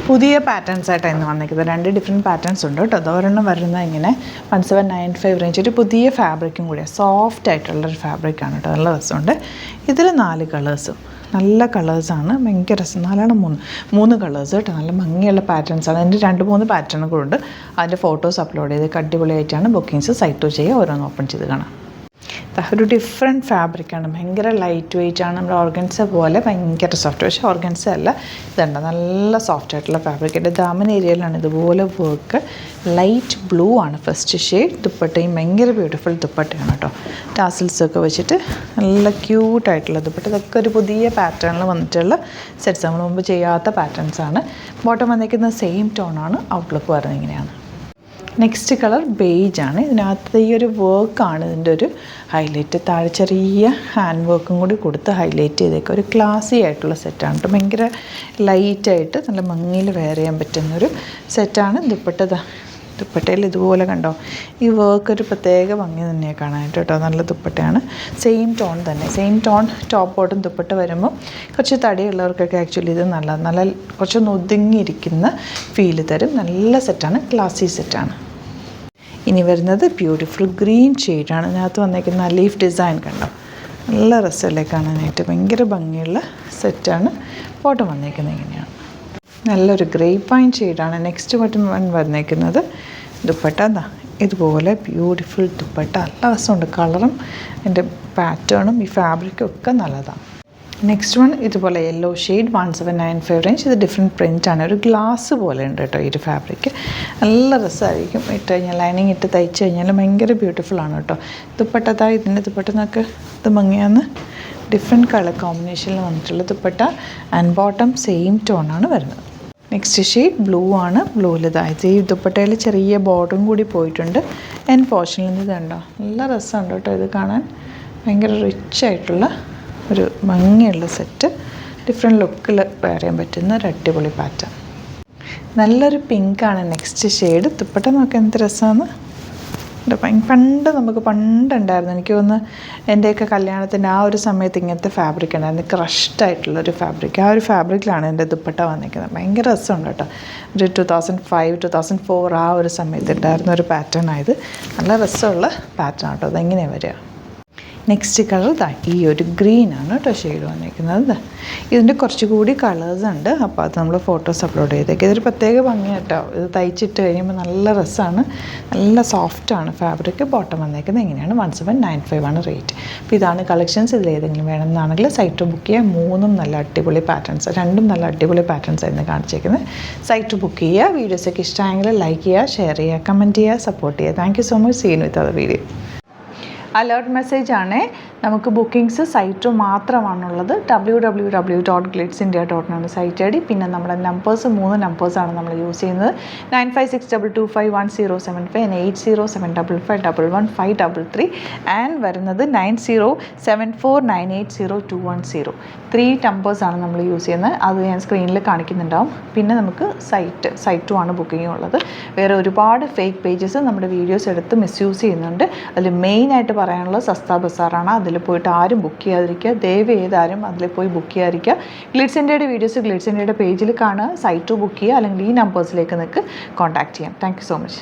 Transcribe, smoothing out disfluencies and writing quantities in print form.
പുതിയ പാറ്റേൺസ് ആയിട്ടാണ് ഇന്ന് വന്നിരിക്കുന്നത്. 2 ഡിഫറെൻറ്റ് പാറ്റേൺസ് ഉണ്ട് കേട്ടോ. അതൊരെണ്ണം വരുന്നത് ഇങ്ങനെ 1795 റേഞ്ച് ഒരു പുതിയ ഫാബ്രിക്കും കൂടിയാണ്. സോഫ്റ്റ് ആയിട്ടുള്ളൊരു ഫാബ്രിക്കാണ് കേട്ടോ. നല്ല രസമുണ്ട്. ഇതിൽ 4 കളേഴ്സും നല്ല കളേഴ്സാണ്. ഭയങ്കര രസം. 3 കളേഴ്സ് കേട്ടോ. നല്ല ഭംഗിയുള്ള പാറ്റേൺസാണ്. അതിൻ്റെ 2-3 പാറ്റേണുകളുണ്ട്. അതിൻ്റെ ഫോട്ടോസ് അപ്ലോഡ് ചെയ്ത് അടിപൊളിയായിട്ടാണ് ബുക്കിങ്സ് സൈറ്റ് ചെയ്യുക. ഓരോന്ന് ഓപ്പൺ ചെയ്ത് കാണാം. ഒരു ഡിഫറെൻറ്റ് ഫാബ്രിക്കാണ്. ഭയങ്കര ലൈറ്റ് വെയിറ്റ് ആണ്. നമ്മുടെ ഓർഗൻസ പോലെ ഭയങ്കര സോഫ്റ്റ്. പക്ഷേ ഓർഗൻസ അല്ല, ഇതുണ്ട് നല്ല സോഫ്റ്റ് ആയിട്ടുള്ള ഫാബ്രിക്. എൻ്റെ ദാമൻ ഏരിയയിലാണ് ഇതുപോലെ വർക്ക്. ലൈറ്റ് ബ്ലൂ ആണ് ഫസ്റ്റ് ഷെയ്ഡ്. ദുപ്പട്ടയും ഭയങ്കര ബ്യൂട്ടിഫുൾ ദുപ്പട്ടയാണ് കേട്ടോ. ടാസിൽസൊക്കെ വെച്ചിട്ട് നല്ല ക്യൂട്ടായിട്ടുള്ള ദുപ്പട്ട. ഇതൊക്കെ ഒരു പുതിയ പാറ്റേണിൽ വന്നിട്ടുള്ള സെറ്റ്സ്. നമ്മൾ മുമ്പ് ചെയ്യാത്ത പാറ്റേൺസാണ്. ബോട്ടം വന്നിരിക്കുന്ന സെയിം ടോണാണ്. ഔട്ട്ലുക്ക് വരുന്നത് ഇങ്ങനെയാണ്. നെക്സ്റ്റ് കളർ ബേജ് ആണ്. ഇതിനകത്ത് ഈ ഒരു വർക്കാണ് ഇതിൻ്റെ ഒരു ഹൈലൈറ്റ്. താഴെ ചെറിയ ഹാൻഡ് വർക്കും കൂടി കൊടുത്ത് ഹൈലൈറ്റ് ചെയ്തേക്കുക. ഒരു ക്ലാസി ആയിട്ടുള്ള സെറ്റാണ് കേട്ടോ. ഭയങ്കര ലൈറ്റായിട്ട് നല്ല ഭംഗിയിൽ വെയർ ചെയ്യാൻ പറ്റുന്നൊരു സെറ്റാണ്. ദുപ്പട്ടയിൽ ഇതുപോലെ കണ്ടോ, ഈ വർക്ക് ഒരു പ്രത്യേക ഭംഗി തന്നെയാണ് കാണാനായിട്ട് കേട്ടോ. നല്ല ദുപ്പട്ടയാണ്. സെയിം ടോൺ തന്നെ. Same tone top bottom dupatta വരുമ്പോൾ കുറച്ച് തടിയുള്ളവർക്കൊക്കെ ആക്ച്വലി ഇത് നല്ല കുറച്ചൊന്ന് ഒതുങ്ങിയിരിക്കുന്ന ഫീല് തരും. നല്ല സെറ്റാണ്. ക്ലാസി സെറ്റാണ്. ഇനി വരുന്നത് ബ്യൂട്ടിഫുൾ ഗ്രീൻ ഷെയ്ഡാണ്. ഇതിനകത്ത് വന്നേക്കുന്ന ലീഫ് ഡിസൈൻ കണ്ടോ, നല്ല രസമല്ലേ കാണാനായിട്ട്. ഭയങ്കര ഭംഗിയുള്ള സെറ്റാണ്. ബോട്ടം വന്നേക്കുന്നത് ഇങ്ങനെയാണ്. നല്ലൊരു ഗ്രേ പൈൻ ഷെയ്ഡാണ്. നെക്സ്റ്റ് ബട്ടൺ വന്നേക്കുന്നത്. ദുപ്പട്ട ഇതുപോലെ ബ്യൂട്ടിഫുൾ ദുപ്പട്ട. നല്ല രസമുണ്ട്. കളറും എൻ്റെ പാറ്റേണും ഈ ഫാബ്രിക്കും ഒക്കെ നല്ലതാണ്. നെക്സ്റ്റ് വൺ ഇതുപോലെ യെല്ലോ ഷെയ്ഡ് 1795 റേഞ്ച്. ഇത് ഡിഫറെൻറ്റ് പ്രിൻ്റാണ്. ഒരു ഗ്ലാസ് പോലെ ഉണ്ട് കേട്ടോ ഈ ഒരു ഫാബ്രിക്ക്. നല്ല രസമായിരിക്കും ഇട്ട് കഴിഞ്ഞാൽ. ലൈനിങ് ഇട്ട് തയ്ച്ച് കഴിഞ്ഞാൽ ഭയങ്കര ബ്യൂട്ടിഫുള്ളാണ് കേട്ടോ. ദുപ്പട്ട ഇതിൻ്റെ ദുപ്പട്ട നോക്ക്, ഇത് ഭംഗിയാന്ന്. ഡിഫറെൻറ്റ് കളർ കോമ്പിനേഷനിൽ വന്നിട്ടുള്ള ദുപ്പട്ട. ആൻഡ് ബോട്ടം സെയിം ടോണാണ് വരുന്നത്. നെക്സ്റ്റ് ഷെയ്ഡ് ബ്ലൂ ആണ്. ബ്ലൂവിൽ ഇതായത് ഈ ദുപ്പട്ടയിൽ ചെറിയ ബോർഡറും കൂടി പോയിട്ടുണ്ട്. എൻഡ് പോർഷനിൽ നിന്ന് കണ്ടോ, നല്ല രസമുണ്ട് കേട്ടോ ഇത് കാണാൻ. ഭയങ്കര റിച്ചായിട്ടുള്ള ഒരു ഭംഗിയുള്ള സെറ്റ്. ഡിഫറെൻറ്റ് ലുക്കിൽ വെയർ ചെയ്യാൻ പറ്റുന്ന ഒരു അടിപൊളി പാറ്റേൺ. നല്ലൊരു പിങ്കാണ് നെക്സ്റ്റ് ഷെയ്ഡ്. ദുപ്പട്ട നോക്കാൻ എന്ത് രസമാണ്. പണ്ടുണ്ടായിരുന്നു. എനിക്ക് തോന്നുന്നു എൻ്റെയൊക്കെ കല്യാണത്തിൻ്റെ ആ ഒരു സമയത്ത് ഇങ്ങനത്തെ ഫാബ്രിക് ഉണ്ടായിരുന്നു. ക്രഷ്ഡായിട്ടുള്ളൊരു ഫാബ്രിക്. ആ ഒരു ഫാബ്രിക്കിലാണ് എൻ്റെ ദുപ്പട്ട വന്നിരിക്കുന്നത്. ഭയങ്കര രസമുണ്ട് കേട്ടോ. ഒരു 2005-2004 ആ ഒരു സമയത്ത് ഉണ്ടായിരുന്ന ഒരു പാറ്റേൺ ആയത്. നല്ല രസമുള്ള പാറ്റേൺ കേട്ടോ. അതെങ്ങനെയാണ് വരിക. നെക്സ്റ്റ് കളർ ഈ ഒരു ഗ്രീനാണ് കേട്ടോ ഷെയ്ഡ് വന്നിരിക്കുന്നത്. ഇതിൻ്റെ കുറച്ചുകൂടി കളേഴ്സ് ഉണ്ട്. അപ്പോൾ അത് നമ്മൾ ഫോട്ടോസ് അപ്ലോഡ് ചെയ്തേക്കാം. ഇതൊരു പ്രത്യേക ഭംഗിയാണ് കേട്ടോ. ഇത് തയ്ച്ചിട്ട് കഴിയുമ്പോൾ നല്ല രസമാണ്. നല്ല സോഫ്റ്റാണ് ഫാബ്രിക്. ബോട്ടം വന്നേക്കുന്നത് എങ്ങനെയാണ് 1795 ആണ് റേറ്റ്. അപ്പോൾ ഇതാണ് കളക്ഷൻസ്. ഇതിലേതെങ്കിലും വേണമെന്നാണെങ്കിൽ സൈറ്റ് ബുക്ക് ചെയ്യുക. 3 നല്ല അടിപൊളി പാറ്റേൺസ്, 2 നല്ല അടിപൊളി പാറ്റേൺസ് ആയിരുന്നു കാണിച്ചേക്കുന്നത്. സൈറ്റ് ബുക്ക് ചെയ്യുക. വീഡിയോസൊക്കെ ഇഷ്ടമായെങ്കിൽ ലൈക്ക് ചെയ്യുക, ഷെയർ ചെയ്യുക, കമൻറ്റ് ചെയ്യുക, സപ്പോർട്ട് ചെയ്യുക. Thank you so much. Seen with other video. Alert മെസ്സേജാണ്. നമുക്ക് ബുക്കിങ്സ് സൈറ്റ് മാത്രമാണുള്ളത്. www.glitzindia.com site I D. പിന്നെ നമ്മുടെ നമ്പേഴ്സ് 3 നമ്പേഴ്സാണ് നമ്മൾ യൂസ് ചെയ്യുന്നത്. 9562251075 and 8075551533 ആൻഡ് വരുന്നത് 9074980210. 3 നമ്പേഴ്സാണ് നമ്മൾ യൂസ് ചെയ്യുന്നത്. അത് ഞാൻ സ്ക്രീനിൽ കാണിക്കുന്നുണ്ടാവും. പിന്നെ നമുക്ക് സൈറ്റും ആണ് ബുക്കിംഗ് ഉള്ളത്. വേറെ ഒരുപാട് ഫേക്ക് പേജസ് നമ്മുടെ വീഡിയോസ് എടുത്ത് മിസ്യൂസ് ചെയ്യുന്നുണ്ട്. അതിൽ മെയിനായിട്ട് പറയാനുള്ളത് സസ്ത ബസാറാണ്. അതിൽ പോയിട്ട് ആരും ബുക്ക് ചെയ്യാതിരിക്കുക. ദയവ് ചെയ്താരും അതിൽ പോയി ബുക്ക് ചെയ്യാതിരിക്കുക. ഗ്ലിറ്റ്സ് ഇന്ത്യയുടെ വീഡിയോസ് ഗ്ലിറ്റ്സ് ഇന്ത്യയുടെ പേജിൽ കാണുക. സൈറ്റ് ബുക്ക് ചെയ്യുക. അല്ലെങ്കിൽ ഈ നമ്പേഴ്സിലേക്ക് നിങ്ങൾക്ക് കോൺടാക്ട് ചെയ്യാം. Thank you so much.